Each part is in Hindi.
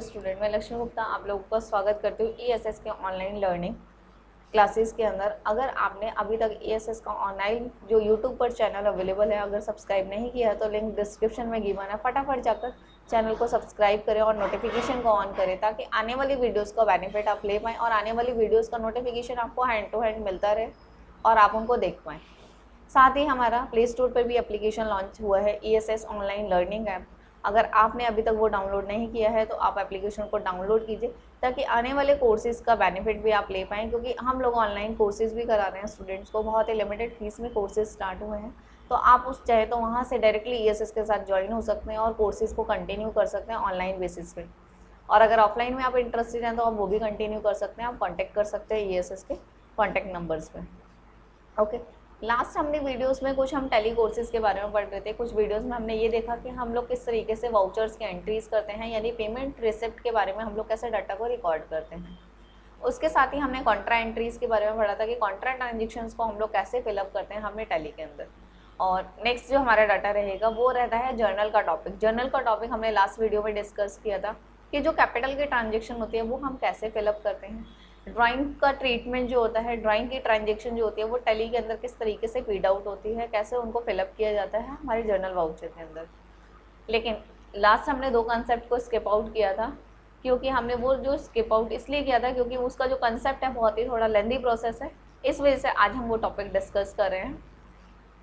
स्टूडेंट, मैं लक्ष्मी गुप्ता आप लोगों का स्वागत करती हूँ ईएसएस के ऑनलाइन लर्निंग क्लासेस के अंदर। अगर आपने अभी तक ईएसएस का ऑनलाइन जो यूट्यूब पर चैनल अवेलेबल है अगर सब्सक्राइब नहीं किया है तो लिंक डिस्क्रिप्शन में गिवन है, फटाफट जाकर चैनल को सब्सक्राइब करें और नोटिफिकेशन को ऑन करें ताकि आने वाली वीडियोज़ का बेनिफिट आप ले पाएँ और आने वाली वीडियोज़ का नोटिफिकेशन आपको हैंड टू हैंड मिलता रहे और आप उनको देख पाएँ। साथ ही हमारा प्ले स्टोर पर भी एप्लीकेशन लॉन्च हुआ है ईएसएस ऑनलाइन लर्निंग ऐप। अगर आपने अभी तक वो डाउनलोड नहीं किया है तो आप एप्लीकेशन को डाउनलोड कीजिए ताकि आने वाले कोर्सेज का बेनिफिट भी आप ले पाएँ, क्योंकि हम लोग ऑनलाइन कोर्सेज भी करा रहे हैं स्टूडेंट्स को। बहुत ही लिमिटेड फीस में कोर्सेज स्टार्ट हुए हैं, तो आप उस चाहे तो वहाँ से डायरेक्टली ईएसएस के साथ ज्वाइन हो सकते हैं और कोर्सेज को कंटिन्यू कर सकते हैं ऑनलाइन बेसिस पे। और अगर ऑफलाइन में आप इंटरेस्टेड हैं तो आप वो भी कंटिन्यू कर सकते हैं। आप कॉन्टैक्ट कर सकते हैं ईएसएस के कॉन्टैक्ट नंबर्स पे। ओके, लास्ट हमने वीडियोस में कुछ हम टेली कोर्सेज के बारे में पढ़ रहे थे। कुछ वीडियोस में हमने ये देखा कि हम लोग किस तरीके से वाउचर्स के एंट्रीज करते हैं, यानी पेमेंट रिसिप्ट के बारे में हम लोग कैसे डाटा को रिकॉर्ड करते हैं। उसके साथ ही हमने कॉन्ट्रा एंट्रीज के बारे में पढ़ा था कि कॉन्ट्रा ट्रांजेक्शन्स को हम लोग कैसे फिलअप करते हैं हमने टैली के अंदर। और नेक्स्ट जो हमारा डाटा रहेगा वो रहता है जर्नल का टॉपिक। जर्नल का टॉपिक हमने लास्ट वीडियो में डिस्कस किया था कि जो कैपिटल की ट्रांजेक्शन होती है वो हम कैसे फिलअप करते हैं। ड्राइंग का ट्रीटमेंट जो होता है, ड्राइंग की ट्रांजेक्शन जो होती है वो टैली के अंदर किस तरीके से फीड आउट होती है, कैसे उनको फिलअप किया जाता है हमारे जर्नल वाउचर के अंदर। लेकिन लास्ट हमने दो कंसेप्ट को स्किप आउट किया था, क्योंकि हमने वो जो स्किप आउट इसलिए किया था क्योंकि उसका जो कंसेप्ट है बहुत ही थोड़ा लेंदी प्रोसेस है, इस वजह से आज हम वो टॉपिक डिस्कस कर रहे हैं।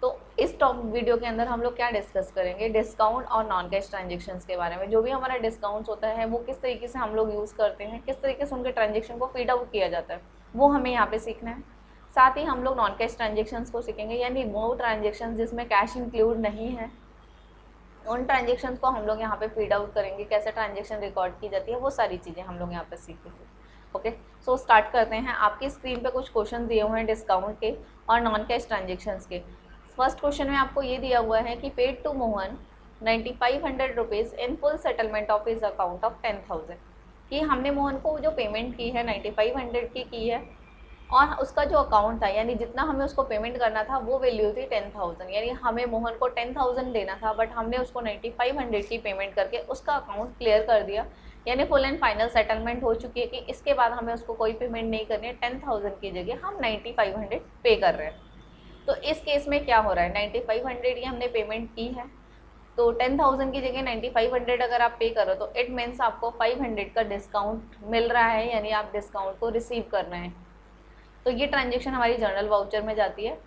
तो इस टॉप वीडियो के अंदर हम लोग क्या डिस्कस करेंगे, डिस्काउंट और नॉन कैश ट्रांजेक्शन्स के बारे में। जो भी हमारा डिस्काउंट्स होता है वो किस तरीके से हम लोग यूज़ करते हैं, किस तरीके से उनके ट्रांजेक्शन को फीड आउट किया जाता है, वो हमें यहाँ पे सीखना है। साथ ही हम लोग नॉन कैश ट्रांजेक्शन्स को सीखेंगे, यानी वो ट्रांजेक्शन जिसमें कैश इंक्लूड नहीं है उन ट्रांजेक्शन को हम लोग यहाँ पे फीड आउट करेंगे, कैसे ट्रांजेक्शन रिकॉर्ड की जाती है, वो सारी चीज़ें हम लोग यहाँ पे सीखेंगे। ओके, सो स्टार्ट करते हैं। आपकी स्क्रीन पे कुछ क्वेश्चन दिए हुए हैं डिस्काउंट के और नॉन कैश ट्रांजेक्शन्स के। फर्स्ट क्वेश्चन में आपको ये दिया हुआ है कि paid to Mohan 9500 rupees in full settlement of his account of 10,000, कि हमने मोहन को जो पेमेंट की है 9500 की है और उसका जो अकाउंट था यानी जितना हमें उसको पेमेंट करना था वो वैल्यू थी 10,000, यानी हमें मोहन को 10,000 देना था, बट हमने उसको 9500 की पेमेंट करके उसका अकाउंट क्लियर कर दिया, यानी फुल एंड फाइनल सेटलमेंट हो चुकी है कि इसके बाद हमें उसको कोई पेमेंट नहीं करनी है। 10,000 की जगह हम 9500 पे कर रहे हैं। तो इस केस में क्या हो रहा है, 9500 की हमने पेमेंट की है तो 10,000 की जगह 9500 अगर आप पे करो तो इट मीन्स आपको 500 का डिस्काउंट मिल रहा है, यानी आप डिस्काउंट को रिसीव कर रहे हैं। तो ये ट्रांजेक्शन हमारी जर्नल वाउचर में जाती है।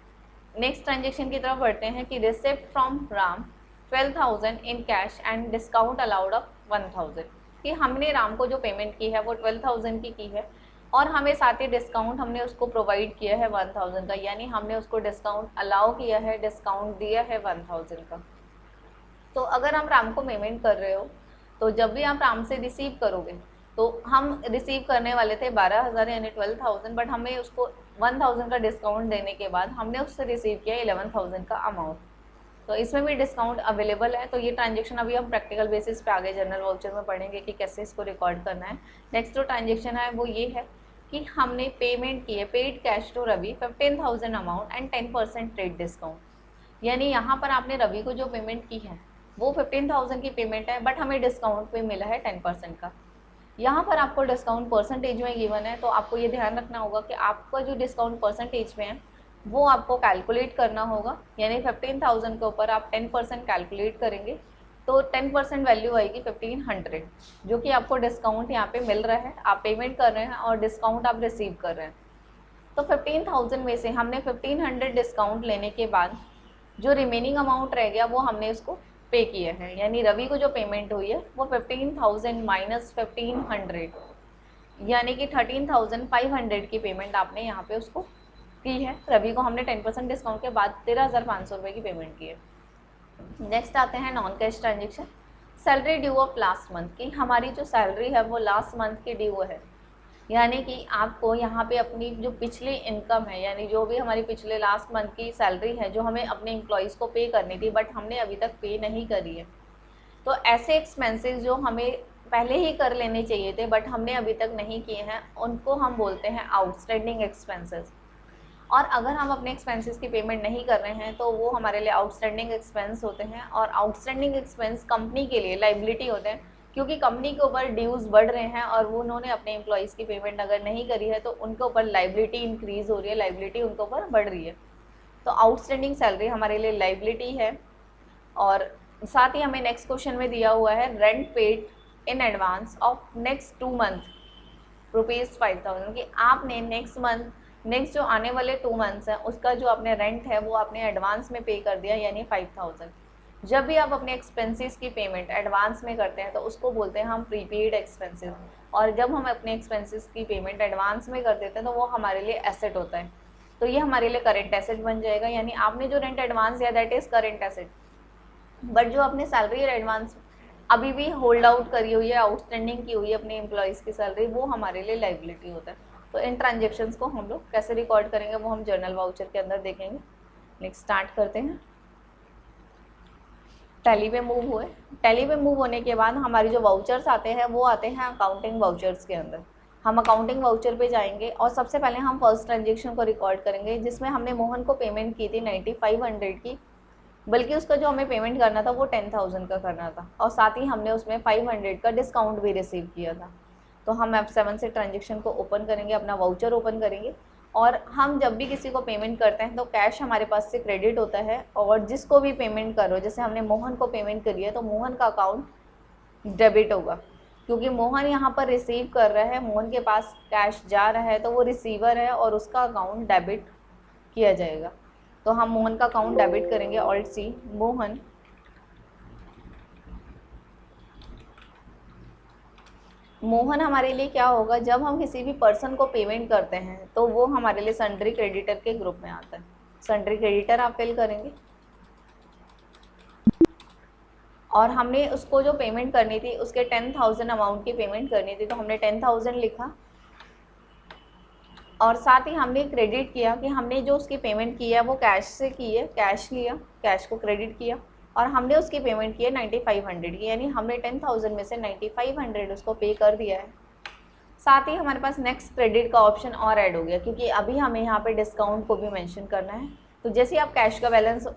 नेक्स्ट ट्रांजेक्शन की तरफ बढ़ते हैं कि receipt from Ram 12,000 in cash and discount allowed of 1,000, कि हमने राम को जो पेमेंट की है वो 12,000 की है और हमें साथ ही डिस्काउंट हमने उसको प्रोवाइड किया है 1,000 का, यानी हमने उसको डिस्काउंट अलाउ किया है, डिस्काउंट दिया है 1,000 का। तो अगर हम राम को पेमेंट कर रहे हो तो जब भी आप राम से रिसीव करोगे तो हम रिसीव करने वाले थे 12,000 यानी 12,000, बट हमें उसको 1,000 का डिस्काउंट देने के बाद हमने उससे रिसीव किया 11,000 का अमाउंट। तो इसमें भी डिस्काउंट अवेलेबल है। तो ये ट्रांजेक्शन अभी हम प्रैक्टिकल बेसिस पे आगे जनरल वाउचर में पढ़ेंगे कि कैसे इसको रिकॉर्ड करना है। नेक्स्ट जो ट्रांजेक्शन है वो ये है कि हमने पेमेंट की है paid cash to Ravi 15,000 amount and 10% trade discount, यानी यहाँ पर आपने रवि को जो पेमेंट की है वो 15,000 की पेमेंट है, बट हमें डिस्काउंट पे मिला है 10% का। यहाँ पर आपको डिस्काउंट परसेंटेज में गिवन है, तो आपको ये ध्यान रखना होगा कि आपका जो डिस्काउंट परसेंटेज में है वो आपको कैलकुलेट करना होगा, यानी 15,000 के ऊपर आप 10% कैलकुलेट करेंगे तो 10% वैल्यू आएगी 1,500, जो कि आपको डिस्काउंट यहाँ पे मिल रहा है। आप पेमेंट कर रहे हैं और डिस्काउंट आप रिसीव कर रहे हैं। तो 15,000 में से हमने 1,500 डिस्काउंट लेने के बाद जो रिमेनिंग अमाउंट रह गया वो हमने उसको पे किया है, यानी रवि को जो पेमेंट हुई है वो 15,000 माइनस 1,500, यानी कि 13,500 की पेमेंट आपने यहाँ पे उसको की है। रवि को हमने 10% डिस्काउंट के बाद 13,500 रुपये की पेमेंट की है। नेक्स्ट आते हैं non cash transaction. Salary due of last month, की हमारी जो सैलरी है वो लास्ट मंथ की ड्यू है, यानी कि आपको यहाँ पे अपनी जो पिछली इनकम है, यानी जो भी हमारी पिछले लास्ट मंथ की सैलरी है जो हमें अपने एम्प्लॉयज़ को पे करनी थी बट हमने अभी तक पे नहीं करी है, तो ऐसे एक्सपेंसेस जो हमें पहले ही कर लेने चाहिए थे बट हमने अभी तक नहीं किए हैं उनको हम बोलते हैं आउटस्टैंडिंग एक्सपेंसेस। और अगर हम अपने एक्सपेंसेस की पेमेंट नहीं कर रहे हैं तो वो हमारे लिए आउटस्टैंडिंग एक्सपेंस होते हैं, और आउटस्टैंडिंग एक्सपेंस कंपनी के लिए लाइबिलिटी होते हैं, क्योंकि कंपनी के ऊपर ड्यूज बढ़ रहे हैं और वो उन्होंने अपने एम्प्लॉयज़ की पेमेंट अगर नहीं करी है तो उनके ऊपर लाइबिलिटी इंक्रीज हो रही है, लाइबिलिटी उनके ऊपर बढ़ रही है। तो आउटस्टैंडिंग सैलरी हमारे लिए लाइबिलिटी है। और साथ ही हमें नेक्स्ट क्वेश्चन में दिया हुआ है rent paid in advance of next 2 month ₹5000, कि आपने नेक्स्ट जो आने वाले 2 मंथ्स हैं उसका जो आपने रेंट है वो आपने एडवांस में पे कर दिया, यानी 5000। जब भी आप अपने एक्सपेंसेस की पेमेंट एडवांस में करते हैं तो उसको बोलते हैं हम प्रीपेड एक्सपेंसेस, और जब हम अपने एक्सपेंसेस की पेमेंट एडवांस में कर देते हैं तो वो हमारे लिए एसेट होता है। तो ये हमारे लिए करेंट एसेट बन जाएगा, यानी आपने जो रेंट एडवांस दिया that is current asset. But जो आपने सैलरी एडवांस अभी भी होल्ड आउट करी हुई है, आउटस्टैंडिंग की हुई है अपने एम्प्लॉयज़ की सैलरी, वो हमारे लिए लाइबिलिटी होता है। तो इन ट्रांजेक्शन्स को हम लोग कैसे रिकॉर्ड करेंगे वो हम जर्नल वाउचर के अंदर देखेंगे। नेक्स्ट स्टार्ट करते हैं। टैली पे मूव हुए, टैली पे मूव होने के बाद हमारे जो वाउचर्स आते हैं वो आते हैं अकाउंटिंग वाउचर्स के अंदर। हम अकाउंटिंग वाउचर पे जाएंगे और सबसे पहले हम फर्स्ट ट्रांजेक्शन को रिकॉर्ड करेंगे जिसमें हमने मोहन को पेमेंट की थी 9500 की, बल्कि उसका जो हमें पेमेंट करना था वो 10,000 का करना था, और साथ ही हमने उसमें 500 का डिस्काउंट भी रिसीव किया था। तो हम F7 से ट्रांजेक्शन को ओपन करेंगे, अपना वाउचर ओपन करेंगे, और हम जब भी किसी को पेमेंट करते हैं तो कैश हमारे पास से क्रेडिट होता है, और जिसको भी पेमेंट करो, जैसे हमने मोहन को पेमेंट करी है तो मोहन का अकाउंट डेबिट होगा, क्योंकि मोहन यहाँ पर रिसीव कर रहा है, मोहन के पास कैश जा रहा है तो वो रिसीवर है और उसका अकाउंट डेबिट किया जाएगा। तो हम मोहन का अकाउंट डेबिट करेंगे, ऑल्ट सी मोहन। मोहन हमारे लिए क्या होगा, जब हम किसी भी पर्सन को पेमेंट करते हैं तो वो हमारे लिए सन्ड्री क्रेडिटर के ग्रुप में आता है। सन्ड्री क्रेडिटर आप फिल करेंगे, और हमने उसको जो पेमेंट करनी थी उसके 10,000 अमाउंट की पेमेंट करनी थी, तो हमने 10,000 लिखा, और साथ ही हमने क्रेडिट किया कि हमने जो उसकी पेमेंट की है वो कैश से की है, कैश लिया, कैश को क्रेडिट किया, और हमने उसकी पेमेंट की है 9500 की, यानी हमने 10,000 में से 9500 उसको पे कर दिया है। साथ ही हमारे पास नेक्स्ट क्रेडिट का ऑप्शन और ऐड हो गया, क्योंकि अभी हमें यहाँ पे डिस्काउंट को भी मेंशन करना है। तो जैसे आप कैश का बैलेंस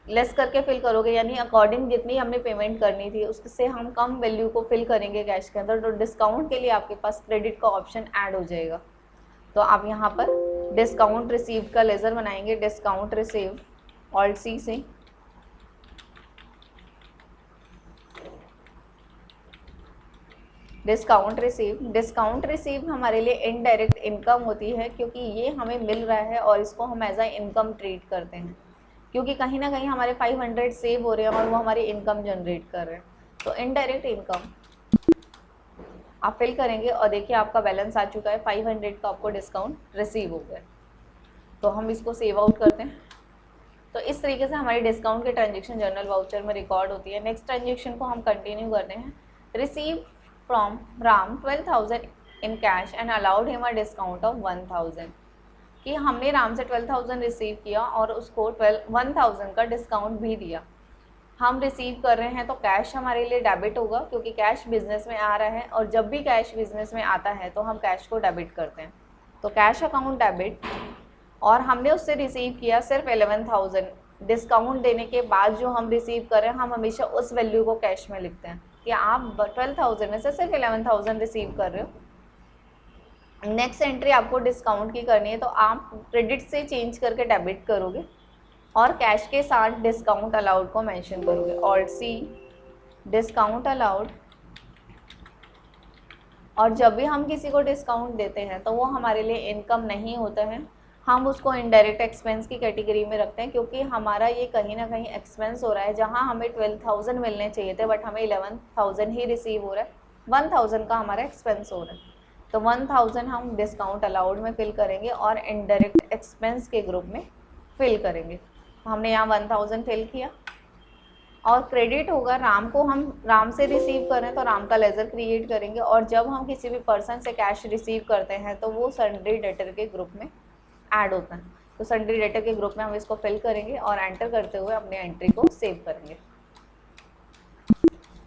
लेस करके फिल करोगे, यानी अकॉर्डिंग जितनी हमने पेमेंट करनी थी उससे हम कम वैल्यू को फिल करेंगे कैश के अंदर, तो डिस्काउंट के लिए आपके पास क्रेडिट का ऑप्शन ऐड हो जाएगा। तो आप यहाँ पर डिस्काउंट रिसीव का लेज़र बनाएंगे, डिस्काउंट रिसीव, ऑल्ट सी से, डिस्काउंट रिसीव हमारे लिए इनडायरेक्ट इनकम होती है, क्योंकि ये हमें मिल रहा है और इसको हम एज अ इनकम ट्रीट करते हैं, क्योंकि कहीं ना कहीं हमारे 500 सेव हो रहे हैं और वो हमारी इनकम जनरेट कर रहे हैं। तो इनडायरेक्ट इनकम आप फिल करेंगे, और देखिए आपका बैलेंस आ चुका है 500 का, आपको डिस्काउंट रिसीव हो गया। तो हम इसको सेव आउट करते हैं। तो इस तरीके से हमारी डिस्काउंट की ट्रांजेक्शन जर्नल वाउचर में रिकॉर्ड होती है। नेक्स्ट ट्रांजेक्शन को हम कंटिन्यू करते हैं। Receive from Ram 12,000 in cash and allowed him a discount of 1,000, कि हमने राम से 12,000 रिसीव किया और उसको 1,000 का डिस्काउंट भी दिया। हम रिसीव कर रहे हैं तो कैश हमारे लिए डेबिट होगा, क्योंकि कैश बिजनेस में आ रहा है, और जब भी कैश बिजनेस में आता है तो हम कैश को डेबिट करते हैं। तो कैश अकाउंट डेबिट, और हमने उससे रिसीव किया सिर्फ 11,000। डिस्काउंट देने के बाद जो हम रिसीव कर रहे हैं हम हमेशा उस वैल्यू को कैश में लिखते हैं कि आप 12,000 में से सिर्फ 11,000 रिसीव कर रहे हो। नेक्स्ट एंट्री आपको डिस्काउंट की करनी है, तो आप क्रेडिट से चेंज करके डेबिट करोगे और कैश के साथ डिस्काउंट अलाउड को मेंशन करोगे, ऑल्ट सी डिस्काउंट अलाउड। और जब भी हम किसी को डिस्काउंट देते हैं तो वो हमारे लिए इनकम नहीं होता है, हम उसको इनडायरेक्ट एक्सपेंस की कैटेगरी में रखते हैं, क्योंकि हमारा ये कहीं ना कहीं एक्सपेंस हो रहा है। जहाँ हमें 12,000 मिलने चाहिए थे बट हमें 11,000 ही रिसीव हो रहा है, 1,000 का हमारा एक्सपेंस हो रहा है। तो 1,000 हम डिस्काउंट अलाउड में फिल करेंगे और इनडायरेक्ट एक्सपेंस के ग्रुप में फिल करेंगे। हमने यहाँ 1,000 फिल किया, और क्रेडिट होगा राम को, हम राम से रिसीव कर रहे हैं तो राम का लेज़र क्रिएट करेंगे, और जब हम किसी भी पर्सन से कैश रिसीव करते हैं तो वो सन्ड्री डेटर के ग्रुप में ऐड होता है। तो सन्ड्री डेटर के ग्रुप में हम इसको फिल करेंगे और एंटर करते हुए अपने एंट्री को सेव करेंगे।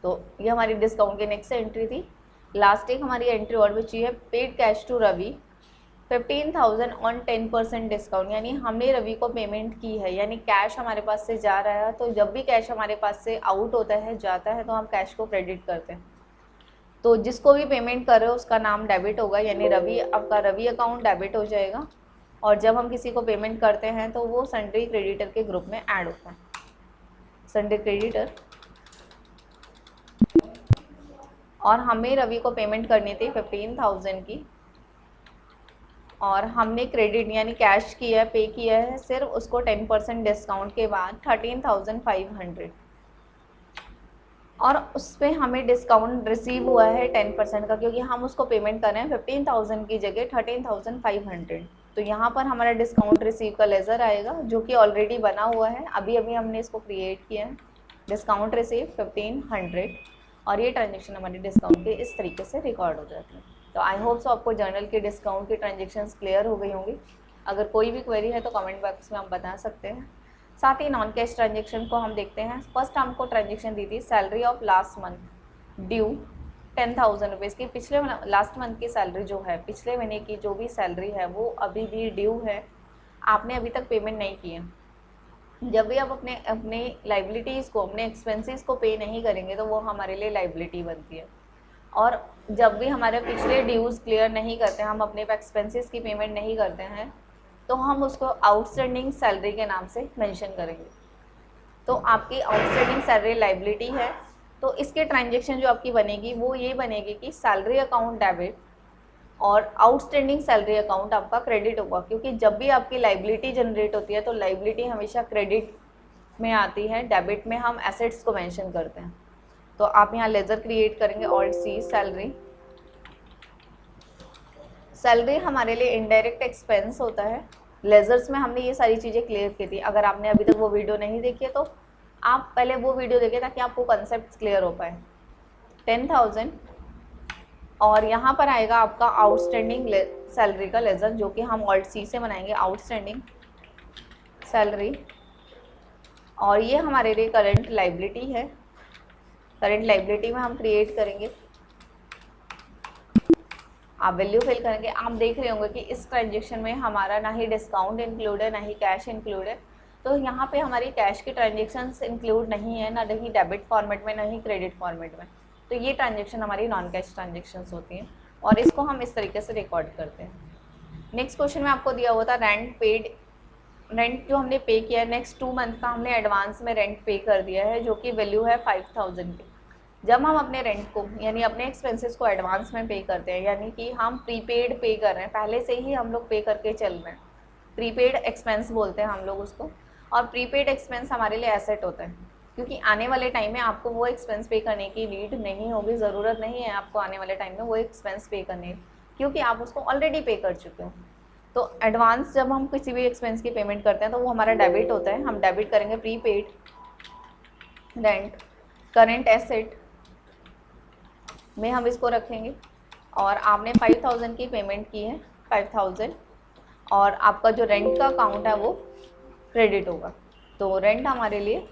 तो ये हमारी डिस्काउंट की नेक्स्ट एंट्री थी। लास्ट एक हमारी एंट्री और बची है, paid cash to Ravi 15,000 on 10% discount, यानी हमने रवि को पेमेंट की है, यानी कैश हमारे पास से जा रहा है। तो जब भी कैश हमारे पास से आउट होता है, जाता है, तो हम कैश को क्रेडिट करते हैं। तो जिसको भी पेमेंट कर रहे हो उसका नाम डेबिट होगा, यानी रवि, आपका रवि अकाउंट डेबिट हो जाएगा। और जब हम किसी को पेमेंट करते हैं तो वो सन्ड्री क्रेडिटर के ग्रुप में ऐड होता है, सन्ड्री क्रेडिटर। और हमें रवि को पेमेंट करनी थी 15,000 की, और हमने क्रेडिट यानी कैश किया है, पे किया है सिर्फ उसको 10% डिस्काउंट के बाद 13,500, और उस पर हमें डिस्काउंट रिसीव हुआ है 10% का, क्योंकि हम उसको पेमेंट कर रहे हैं 15,000 की जगह 13,500। तो यहाँ पर हमारा डिस्काउंट रिसीव का लेज़र आएगा जो कि ऑलरेडी बना हुआ है, अभी अभी हमने इसको क्रिएट किया है। डिस्काउंट रिसीव 1500, और ये ट्रांजेक्शन हमारे डिस्काउंट के इस तरीके से रिकॉर्ड हो जाती है। तो आई होप सो आपको जर्नल के डिस्काउंट की ट्रांजेक्शन्स क्लियर हो गई होंगी। अगर कोई भी क्वेरी है तो कमेंट बॉक्स में आप बता सकते हैं। साथ ही नॉन कैश ट्रांजेक्शन को हम देखते हैं। फर्स्ट हमको ट्रांजेक्शन दी थी salary of last month due 10,000 rupees की। पिछले लास्ट मंथ की सैलरी जो है, पिछले महीने की जो भी सैलरी है वो अभी भी ड्यू है, आपने अभी तक पेमेंट नहीं की है। जब भी आप अपने लाइबिलिटीज़ को, अपने एक्सपेंसेस को पे नहीं करेंगे तो वो हमारे लिए लाइबिलिटी बनती है। और जब भी हमारे पिछले ड्यूज़ क्लियर नहीं करते हैं, हम अपने एक्सपेंसेस की पेमेंट नहीं करते हैं, तो हम उसको आउटस्टैंडिंग सैलरी के नाम से मेंशन करेंगे। तो आपकी आउटस्टैंडिंग सैलरी लाइबिलिटी है, तो इसके ट्रांजेक्शन जो आपकी बनेगी वो ये बनेगी कि सैलरी अकाउंट डेबिट और आउटस्टैंडिंग सैलरी अकाउंट आपका क्रेडिट होगा, क्योंकि जब भी आपकी लाइबिलिटी जनरेट होती है तो लाइबिलिटी हमेशा क्रेडिट में आती है, डेबिट में हम एसेट्स को मेंशन करते हैं। तो आप यहाँ लेजर क्रिएट करेंगे, ऑल्ट सी सैलरी। सैलरी हमारे लिए इनडायरेक्ट एक्सपेंस होता है। लेजर्स में हमने ये सारी चीज़ें क्लियर की थी। अगर आपने अभी तक वो वीडियो नहीं देखी है तो आप पहले वो वीडियो देखें ताकि आपको कंसेप्ट क्लियर हो पाए। 10,000, और यहाँ पर आएगा आपका आउटस्टैंडिंग सैलरी का लेजर, जो कि हम ऑल्ट सी से बनाएंगे, आउटस्टैंडिंग सैलरी। और ये हमारे लिए करंट लाइबिलिटी है। करंट लाइबिलिटी में हम क्रिएट करेंगे, आप वैल्यू फिल करेंगे। आप देख रहे होंगे कि इस ट्रांजेक्शन में हमारा ना ही डिस्काउंट इंक्लूड है, ना ही कैश इंक्लूड है। तो यहाँ पे हमारी कैश की ट्रांजेक्शन्स इंक्लूड नहीं है, ना ही डेबिट फॉर्मेट में, ना ही क्रेडिट फॉर्मेट में। तो ये ट्रांजेक्शन हमारी नॉन कैश ट्रांजेक्शन्स होती हैं, और इसको हम इस तरीके से रिकॉर्ड करते हैं। नेक्स्ट क्वेश्चन में आपको दिया हुआ था रेंट पेड, रेंट जो हमने पे किया है नेक्स्ट 2 मंथ का हमने एडवांस में रेंट पे कर दिया है, जो कि वैल्यू है 5,000 की। जब हम अपने रेंट को यानी अपने एक्सपेंसेस को एडवांस में पे करते हैं, यानी कि हम प्रीपेड पे कर रहे हैं, पहले से ही हम लोग पे करके चल रहे हैं, प्रीपेड एक्सपेंस बोलते हैं हम लोग उसको। और प्रीपेड एक्सपेंस हमारे लिए एसेट होता है, क्योंकि आने वाले टाइम में आपको वो एक्सपेंस पे करने की नीड नहीं होगी, ज़रूरत नहीं है आपको आने वाले टाइम में वो एक्सपेंस पे करने की, क्योंकि आप उसको ऑलरेडी पे कर चुके हो। तो एडवांस जब हम किसी भी एक्सपेंस की पेमेंट करते हैं तो वो हमारा डेबिट होता है। हम डेबिट करेंगे प्रीपेड रेंट, करेंट एसेट में हम इसको रखेंगे। और आपने 5,000 की पेमेंट की है, 5,000, और आपका जो रेंट का अकाउंट है वो क्रेडिट होगा। तो रेंट हमारे लिए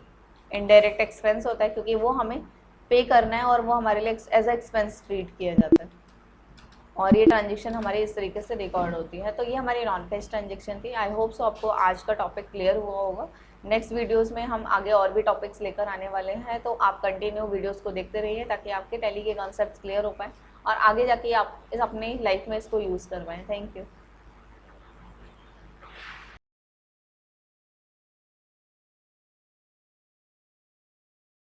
इनडायरेक्ट एक्सपेंस होता है, क्योंकि वो हमें पे करना है और वो हमारे लिए एज ए एक्सपेंस ट्रीट किया जाता है। और ये ट्रांजेक्शन हमारी इस तरीके से रिकॉर्ड होती है। तो ये हमारी नॉन कैश ट्रांजेक्शन थी। आई होप सो आपको आज का टॉपिक क्लियर हुआ होगा। नेक्स्ट वीडियोस में हम आगे और भी टॉपिक्स लेकर आने वाले हैं, तो आप कंटिन्यू वीडियोस को देखते रहिए ताकि आपके टैली के कॉन्सेप्ट्स क्लियर हो पाए और आगे जाके आप अपनी लाइफ में इसको यूज़ कर पाएँ। Thank you.